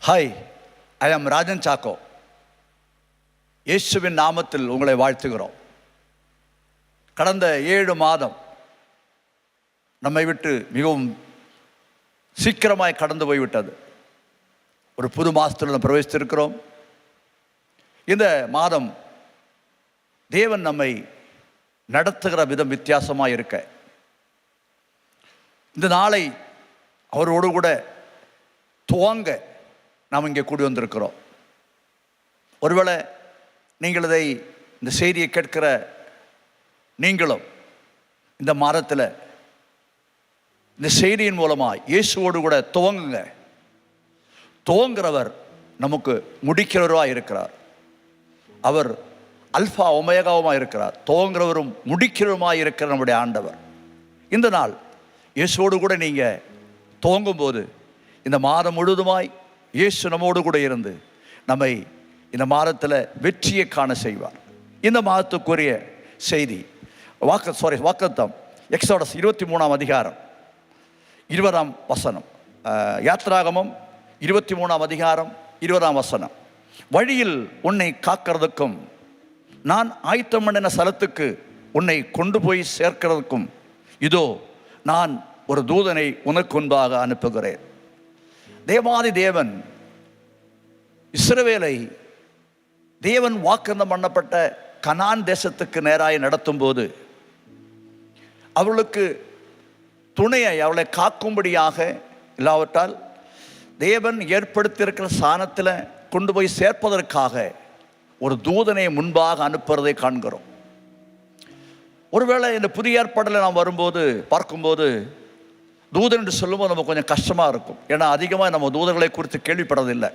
Hi, ஐ ஆம் Rajan choco. இயேசுவின் நாமத்தில் உங்களை வாழ்த்துகிறோம். கடந்த 7 மாதம் நம்மை விட்டு மிகவும் சீக்கிரமாய் கடந்து போய்விட்டது. ஒரு புது மாதத்தில் நம்ம பிரவேசித்திருக்கிறோம். இந்த மாதம் தேவன் நம்மை நடத்துகிற விதம் வித்தியாசமாக இருக்க, இந்த நாளை அவரோடு கூட துவங்க நாம் இங்கே கூடி வந்திருக்கிறோம். ஒருவேளை நீங்கள் இந்த செய்தியை கேட்கிற நீங்களும் இந்த மாதத்தில் இந்த செய்தியின் மூலமாக இயேசுவோடு கூட துவங்குங்க. துவங்குறவர் நமக்கு முடிக்கிறவராக இருக்கிறார். அவர் அல்ஃபா ஒமேகாவுமாக இருக்கிறார். துவங்குறவரும் முடிக்கிறவருமாக இருக்கிற நம்முடைய ஆண்டவர். இந்த நாள் இயேசுவோடு கூட நீங்கள் துவங்கும்போது இந்த மாதம் முழுவதுமாய் இயேசு நம்மோடு கூட இருந்து நம்மை இந்த மாதத்தில் வெற்றியை காண செய்வார். இந்த மாதத்துக்குரிய செய்தி வாக்குத்தத்தம் எக்ஸோடஸ் 23ஆம் அதிகாரம் 20ஆம் வசனம். யாத்ராகமம் 23ஆம் அதிகாரம் 20ஆம் வசனம். வழியில் உன்னை காக்கிறதுக்கும் நான் ஆயத்தம் பண்ணின ஸ்தலத்துக்கு உன்னை கொண்டு போய் சேர்க்கிறதுக்கும் இதோ நான் ஒரு தூதனை உனக்கு முன்பாக அனுப்புகிறேன். தேவாதி தேவன் இஸ்ரவேலை தேவன் வாக்குத்தத்தம் பண்ணப்பட்ட கனான் தேசத்துக்கு நேராய் நடத்தும் போது அவளுக்கு துணையை அவளை காக்கும்படியாக இல்லாவிட்டால் தேவன் ஏற்படுத்தியிருக்கிற ஸ்தானத்தில் கொண்டு போய் சேர்ப்பதற்காக ஒரு தூதனை முன்பாக அனுப்புறதை காண்கிறோம். ஒருவேளை இந்த புதிய ஏற்பாடில் நாம் வரும்போது பார்க்கும்போது தூதன் என்று சொல்லும்போது நமக்கு கொஞ்சம் கஷ்டமாக இருக்கும். ஏன்னா அதிகமாக நம்ம தூதர்களை குறித்து கேள்விப்படுறதில்லை.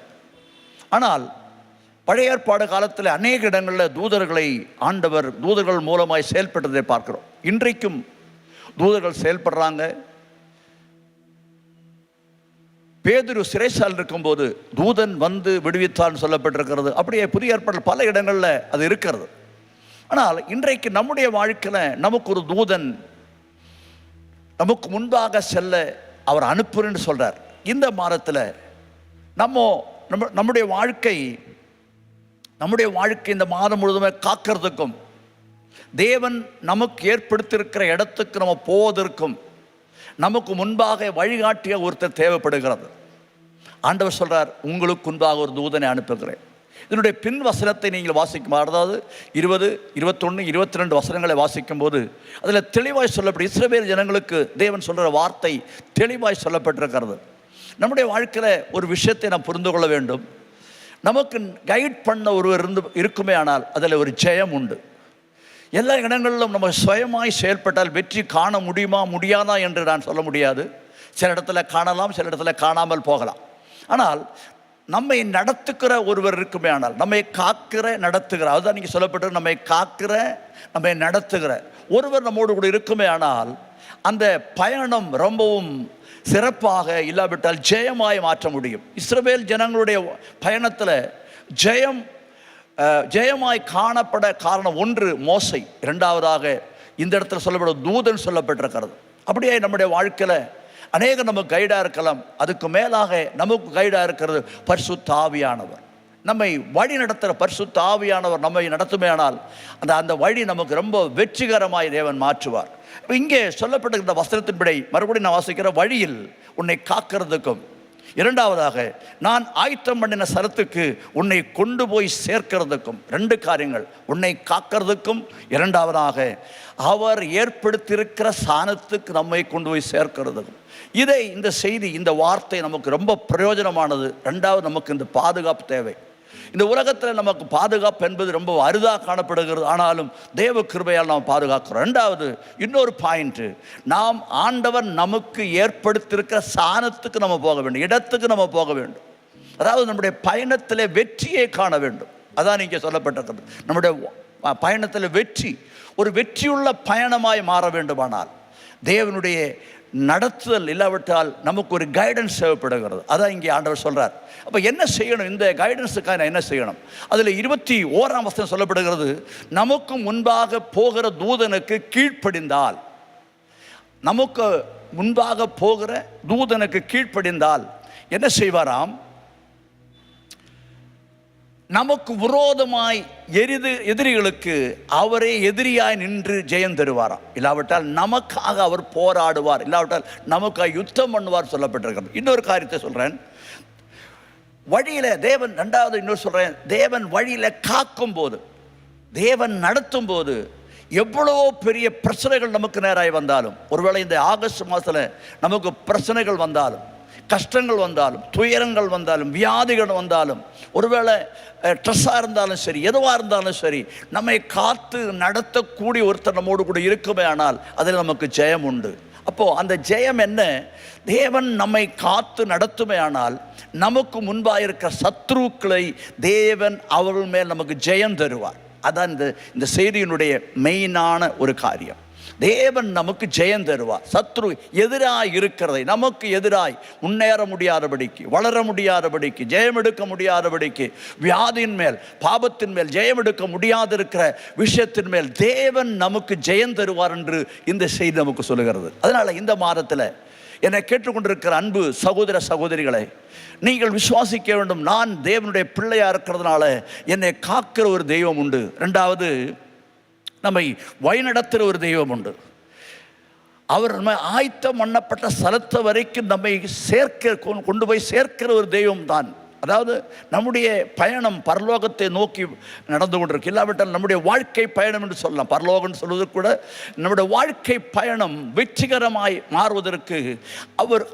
ஆனால் பழைய ஏற்பாடு காலத்தில் அநேக இடங்களில் தூதர்களை ஆண்டவர் தூதர்கள் மூலமாய் செயல்பட்டதை பார்க்கிறோம். இன்றைக்கும் தூதர்கள் செயல்படுறாங்க. பேதுரு சிறைச்சாலையில் இருக்கும்போது தூதன் வந்து விடுவித்தான்னு சொல்லப்பட்டிருக்கிறது. அப்படியே புதிய ஏற்பாட்டில் பல இடங்களில் அது இருக்கிறது. ஆனால் இன்றைக்கு நம்முடைய வாழ்க்கையில் நமக்கு ஒரு தூதன் நமக்கு முன்பாக செல்ல அவர் அனுப்புறேன்னு சொல்கிறார். இந்த மாதத்தில் நம்முடைய வாழ்க்கை இந்த மாதம் முழுவதுமே காக்கிறதுக்கும் தேவன் நமக்கு ஏற்படுத்தியிருக்கிற இடத்துக்கு நம்ம போவதற்கும் நமக்கு முன்பாக வழிகாட்டிய ஒருத்தர் தேவைப்படுகிறது. ஆண்டவர் சொல்கிறார், உங்களுக்கு முன்பாக ஒரு தூதனை அனுப்புகிறேன். இதனுடைய பின் வசனத்தை நீங்கள் வாசிக்கும், அதாவது 20, 21, 22 வசனங்களை வாசிக்கும் போது அதில் தெளிவாய் சொல்லப்படும். இஸ்ரவேல் ஜனங்களுக்கு தேவன் சொல்கிற வார்த்தை தெளிவாய் சொல்லப்பட்டிருக்கிறது. நம்முடைய வாழ்க்கையில் ஒரு விஷயத்தை நாம் புரிந்து கொள்ள வேண்டும். நமக்கு கைட் பண்ண ஒருவர் இருக்குமே ஆனால் அதில் ஒரு ஜெயம் உண்டு. எல்லா இடங்களிலும் நம்ம சுயமாய் செயல்பட்டால் வெற்றி காண முடியுமா முடியாதா என்று நான் சொல்ல முடியாது. சில இடத்துல காணலாம், சில இடத்துல காணாமல் போகலாம். ஆனால் நம்மை நடத்துகிற ஒருவர் இருக்குமே ஆனால், நம்மை காக்கிற நடத்துகிற, அதுதான் நீங்கள் சொல்லப்பட்டு நம்மை காக்கிற நம்மை நடத்துகிற ஒருவர் நம்மோடு கூட இருக்குமே ஆனால் அந்த பயணம் ரொம்பவும் சிறப்பாக இல்லாவிட்டால் ஜெயமாய் மாற்ற முடியும். இஸ்ரவேல் ஜனங்களுடைய பயணத்தில் ஜெயமாய் காணப்பட காரணம் ஒன்று மோசை, இரண்டாவதாக இந்த இடத்துல சொல்லப்படும் தூதன் சொல்லப்பட்டிருக்கிறது. அப்படியே நம்முடைய வாழ்க்கையில் அநேகம் நமக்கு கைடாக இருக்கலாம். அதுக்கு மேலாக நமக்கு கைடாக இருக்கிறது பரிசுத்த ஆவியானவர். நம்மை வழி நடத்துகிற பரிசுத்த ஆவியானவர் நம்மை நடத்துமே ஆனால் அந்த வழி நமக்கு ரொம்ப வெற்றிகரமாய் தேவன் மாற்றுவார். இங்கே சொல்லப்பட்டிருக்கிற வசனத்தின்படி மறுபடியும் நான் வாசிக்கிற வழியில் உன்னை காக்கிறதுக்கும், இரண்டாவதாக நான் ஆயத்தம் பண்ணின ஸ்தலத்துக்கு உன்னை கொண்டு போய் சேர்க்கிறதுக்கும், 2 காரியங்கள், உன்னை காக்கிறதுக்கும் இரண்டாவதாக அவர் ஏற்படுத்தியிருக்கிற ஸ்தானத்துக்கு நம்மை கொண்டு போய் சேர்க்கிறதுக்கும். இந்த செய்தி, இந்த வார்த்தை நமக்கு ரொம்ப பிரயோஜனமானது. ரெண்டாவது, நமக்கு இந்த பாதுகாப்பு தேவை. இந்த உலகத்தில் நமக்கு பாதுகாப்பு என்பது ரொம்ப அரிதாக காணப்படுகிறது. ஆனாலும் தேவ கிருபையால் நாம் பாதுகாக்கிறோம். ரெண்டாவது, இன்னொரு பாயிண்ட்டு, நாம் ஆண்டவர் நமக்கு ஏற்படுத்தியிருக்கிற ஸ்தானத்துக்கு நம்ம போக வேண்டும், இடத்துக்கு நம்ம போக வேண்டும். அதாவது நம்முடைய பயணத்தில் வெற்றியை காண வேண்டும். அதான் இங்கே சொல்லப்பட்டிருக்கிறது. நம்முடைய பயணத்தில் ஒரு வெற்றியுள்ள பயணமாய் மாற வேண்டுமானால் தேவனுடைய நடத்துதல் இல்லாவிட்டால் நமக்கு ஒரு கைடன்ஸ் தேவைப்படுகிறது. அதான் இங்கே ஆண்டவர் சொல்கிறார். அப்போ என்ன செய்யணும்? இந்த கைடன்ஸுக்காக என்ன செய்யணும்? அதில் 21ஆம் வசனம் சொல்லப்படுகிறது, நமக்கு முன்பாக போகிற தூதனுக்கு கீழ்ப்படிந்தால், நமக்கு முன்பாக போகிற தூதனுக்கு கீழ்ப்படிந்தால் என்ன செய்வாராம்? நமக்கு விரோதமாய் எதிரிகளுக்கு அவரே எதிரியாய் நின்று ஜெயம் தருவாராம். இல்லாவிட்டால் நமக்காக அவர் போராடுவார், இல்லாவிட்டால் நமக்காக யுத்தம் பண்ணுவார் சொல்லப்பட்டிருக்கிறது. இன்னொரு காரியத்தை சொல்கிறேன். வழியில் தேவன், ரெண்டாவது இன்னொரு சொல்கிறேன், தேவன் வழியில் காக்கும் போது, தேவன் நடத்தும் போது எவ்வளவோ பெரிய பிரச்சனைகள் நமக்கு நேராக வந்தாலும், ஒருவேளை இந்த ஆகஸ்ட் மாதத்தில் நமக்கு பிரச்சனைகள் வந்தாலும், கஷ்டங்கள் வந்தாலும், துயரங்கள் வந்தாலும், வியாதிகள் வந்தாலும், ஒருவேளை ஸ்ட்ரெஸ்ஸாக இருந்தாலும் சரி, எதுவாக இருந்தாலும் சரி, நம்மை காத்து நடத்தக்கூடிய ஒருத்தர் நம்மோடு கூட இருக்குமே ஆனால் அதில் நமக்கு ஜெயம் உண்டு. அப்போது அந்த ஜெயம் என்ன? தேவன் நம்மை காத்து நடத்துமே ஆனால் நமக்கு முன்பாக இருக்கிற சத்ருக்களை தேவன் அவர்கள் மேல் நமக்கு ஜெயம் தருவார். அதான் இந்த செய்தியினுடைய மெயினான ஒரு காரியம். தேவன் நமக்கு ஜெயம் தருவார். சத்ரு எதிராய் இருக்கிறதை, நமக்கு எதிராய் முன்னேற முடியாதபடிக்கு, வளர முடியாதபடிக்கு, ஜெயம் எடுக்க முடியாதபடிக்கு, வியாதியின் மேல், பாபத்தின் மேல் ஜெயம் எடுக்க முடியாதிருக்கிற விஷயத்தின் மேல் தேவன் நமக்கு ஜெயம் தருவார் என்று இந்த செய்தி நமக்கு சொல்லுகிறது. அதனால் இந்த மாதத்தில் என்னை கேட்டுக்கொண்டிருக்கிற அன்பு சகோதர சகோதரிகளை, நீங்கள் விசுவாசிக்க வேண்டும், நான் தேவனுடைய பிள்ளையாக இருக்கிறதுனால என்னை காக்கிற ஒரு தெய்வம் உண்டு. ரெண்டாவது, நம்மை வழிநடத்துகிற ஒரு தெய்வம் உண்டு. அவர் நம்ம ஆயத்தம் பண்ணப்பட்ட ஸ்தலத்தை வரைக்கும் நம்மை கொண்டு போய் சேர்க்கிற ஒரு தெய்வம் தான். அதாவது நம்முடைய பயணம் பரலோகத்தை நோக்கி நடந்து கொண்டிருக்கு. இல்லாவிட்டால் நம்முடைய வாழ்க்கை பயணம் என்று சொல்லலாம். பரலோகம்னு சொல்வது கூட நம்முடைய வாழ்க்கை பயணம் வெற்றிகரமாய் மாறுவதற்கு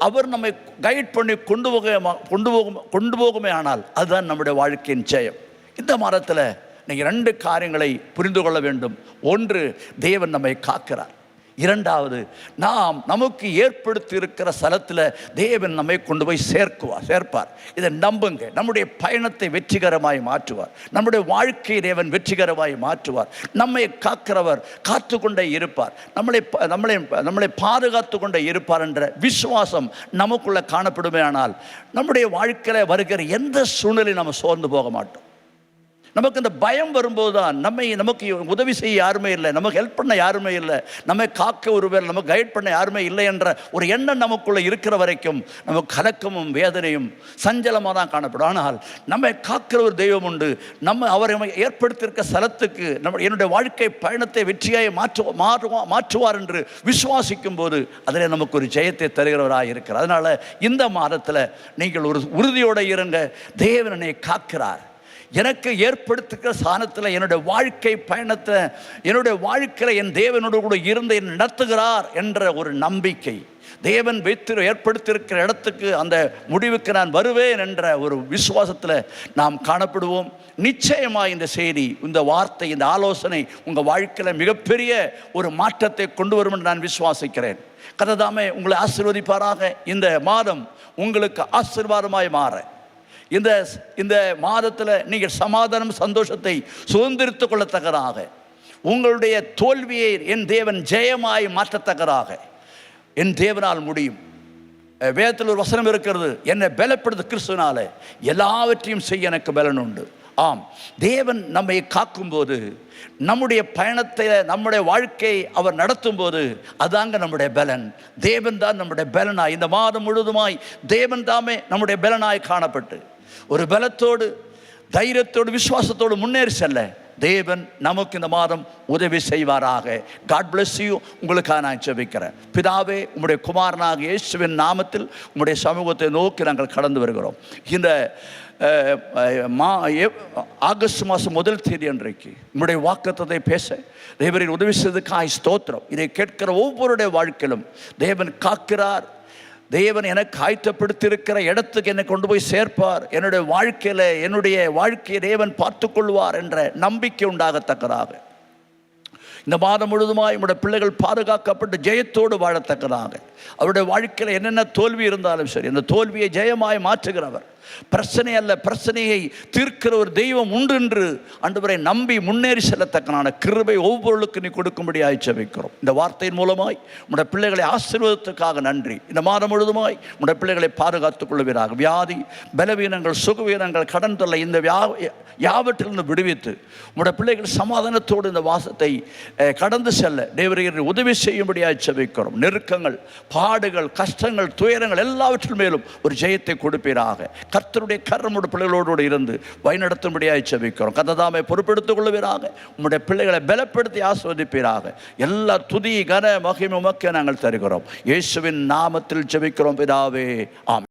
அவர் நம்மை கைட் பண்ணி கொண்டு போகுமே ஆனால் அதுதான் நம்முடைய வாழ்க்கையின் ஜெயம். இந்த மாதத்தில் நீங்கள் 2 காரியங்களை புரிந்து கொள்ள வேண்டும். ஒன்று, தேவன் நம்மை காக்கிறார். இரண்டாவது, நமக்கு ஏற்படுத்தி இருக்கிற ஸ்தலத்தில் தேவன் நம்மை கொண்டு போய் சேர்ப்பார். இதை நம்புங்க. நம்முடைய பயணத்தை வெற்றிகரமாய் மாற்றுவார். நம்முடைய வாழ்க்கையை தேவன் வெற்றிகரமாய் மாற்றுவார். நம்மை காக்கிறவர் காத்து கொண்டே இருப்பார். நம்மளை பாதுகாத்து கொண்டே இருப்பார் என்ற விசுவாசம் நமக்குள்ள காணப்படுமே ஆனால் நம்முடைய வாழ்க்கையில் வருகிற எந்த சூழ்நிலையும் நம்ம சோர்ந்து போக மாட்டோம். நமக்கு இந்த பயம் வரும்போது தான் நமக்கு உதவி செய்ய யாருமே இல்லை, நமக்கு ஹெல்ப் பண்ண யாருமே இல்லை, நம்மை காக்க ஒருவர், நமக்கு கைட் பண்ண யாருமே இல்லை என்ற ஒரு எண்ணம் நமக்குள்ளே இருக்கிற வரைக்கும் நமக்கு கலக்கமும் வேதனையும் சஞ்சலமாக தான் காணப்படும். ஆனால் நம்மை காக்கிற ஒரு தெய்வம் உண்டு. அவரை ஏற்படுத்தியிருக்க ஸ்தலத்துக்கு என்னுடைய வாழ்க்கை பயணத்தை வெற்றியாய் மாற்றுவார் என்று விசுவாசிக்கும் போது அதில் நமக்கு ஒரு ஜெயத்தை தருகிறவராக இருக்கிறார். அதனால் இந்த மாதத்தில் நீங்கள் ஒரு உறுதியோடு இருங்க. தேவன் என்னை காக்கிறார். எனக்கு ஏற்படுத்துகிற ஸ்தானத்தில் என்னுடைய வாழ்க்கை பயணத்தை, என்னுடைய வாழ்க்கையில் என் தேவனோடு கூட இருந்து என்னை நடத்துகிறார் என்ற ஒரு நம்பிக்கை, தேவன் ஏற்படுத்தியிருக்கிற இடத்துக்கு, அந்த முடிவுக்கு நான் வருவேன் என்ற ஒரு விசுவாசத்தில் நாம் காணப்படுவோம். நிச்சயமாக இந்த செய்தி, இந்த வார்த்தை, இந்த ஆலோசனை உங்கள் வாழ்க்கையில் மிகப்பெரிய ஒரு மாற்றத்தை கொண்டு வரும் என்று நான் விசுவாசிக்கிறேன். கர்த்தர் உங்களை ஆசீர்வதிப்பாராக. இந்த மாதம் உங்களுக்கு ஆசீர்வாதமாய் மாற, இந்த மாதத்தில் நீங்கள் சமாதானம் சந்தோஷத்தை சுதந்திரித்துக் கொள்ளத்தக்கதாக, உங்களுடைய தோல்வியை என் தேவன் ஜெயமாய் மாற்றத்தக்கதாக என் தேவனால் முடியும். வேதத்தில் ஒரு வசனம் இருக்கிறது, என்னை பலப்படுத்த கிறிஸ்துவினால எல்லாவற்றையும் செய்ய எனக்கு பலன் உண்டு. ஆம், தேவன் நம்மை காக்கும்போது, நம்முடைய பயணத்தை, நம்முடைய வாழ்க்கையை அவர் நடத்தும் போது அதாங்க நம்முடைய பலன். தேவன் தான் நம்முடைய பலனாய், இந்த மாதம் முழுவதுமாய் தேவன் தாமே நம்முடைய பலனாய் காணப்பட்டு ஒரு பலத்தோடு, தைரியத்தோடு, விசுவாசத்தோடு முன்னேறி செல்ல தேவன் நமக்கு இந்த மாதம் உதவி செய்வாராக. God bless you. உங்களுக்காக நான் ஜெபிக்கிறேன். பிதாவே, உம்முடைய குமாரனாக இயேசுவின் நாமத்தில் உம்முடைய சமூகத்தை நோக்கி நாங்கள் கடந்து வருகிறோம். இந்த ஆகஸ்ட் மாதம் 1 தேதி அன்றைக்கு உம்முடைய வாக்குத்தத்தத்தை பேச தேவரின் உதவி செய்ததுக்காய் ஸ்தோத்திரம். இதை கேட்கிற ஒவ்வொருடைய வாழ்க்கையிலும் தேவன் காக்கிறார். தேவன் எனக்கு ஆயத்தப்படுத்தியிருக்கிற இடத்துக்கு என்னை கொண்டு போய் சேர்ப்பார். என்னுடைய வாழ்க்கையை தேவன் பார்த்துக்கொள்வார் என்ற நம்பிக்கை உண்டாகத்தக்கதாக இந்த மாதம் முழுவதுமாய் நம்முடைய பிள்ளைகள் பாதுகாக்கப்பட்டு ஜெயத்தோடு வாழத்தக்கதாக, அவருடைய வாழ்க்கையில் என்னென்ன தோல்வி இருந்தாலும் சரி, அந்த தோல்வியை ஜெயமாய் மாற்றுகிறவர், பிரச்சனை அல்ல பிரச்சனையை தீர்க்கிற ஒரு தெய்வம் உண்டு என்று ஆண்டவரை நம்பி முன்னேறி செல்லத்தக்கனான கிருபை ஒவ்வொருவருக்கும் நீ கொடுக்கும்படியாய் ஜெபிக்கிறோம். இந்த வார்த்தையின் மூலமாய் உடைய பிள்ளைகளை ஆசீர்வாதத்துக்காக நன்றி. இந்த மாதம் முழுவதுமாய் உடைய பிள்ளைகளை பாதுகாத்துக் கொள்வீராக. வியாதி, பலவீனங்கள், சுகவீனங்கள், கடன் தொல்லை, இந்த யாவற்றிலிருந்து விடுவித்து உடைய பிள்ளைகள் சமாதானத்தோடு இந்த வாசத்தை கடந்து செல்ல தேவரீர் உதவி செய்யும்படியாய் ஜெபிக்கிறோம். நெருக்கங்கள், பாடுகள், கஷ்டங்கள், துயரங்கள் எல்லாவற்றின் மேலும் ஒரு ஜெயத்தை கொடுப்பீராக. கர்த்தருடைய கரமுடைய பிள்ளைகளோடு இருந்து வழிநடத்தும்படியாக ஜெபிக்கிறோம். கர்த்ததாமே பொறுப்பெடுத்துக் கொள்வீராக. உம்முடைய பிள்ளைகளை பலப்படுத்தி ஆசீர்வதிப்பீராக. எல்லா துதி கன மகிமை உமக்கே நாங்கள் தருகிறோம். இயேசுவின் நாமத்தில் ஜெபிக்கிறோம் பிதாவே, ஆமென்.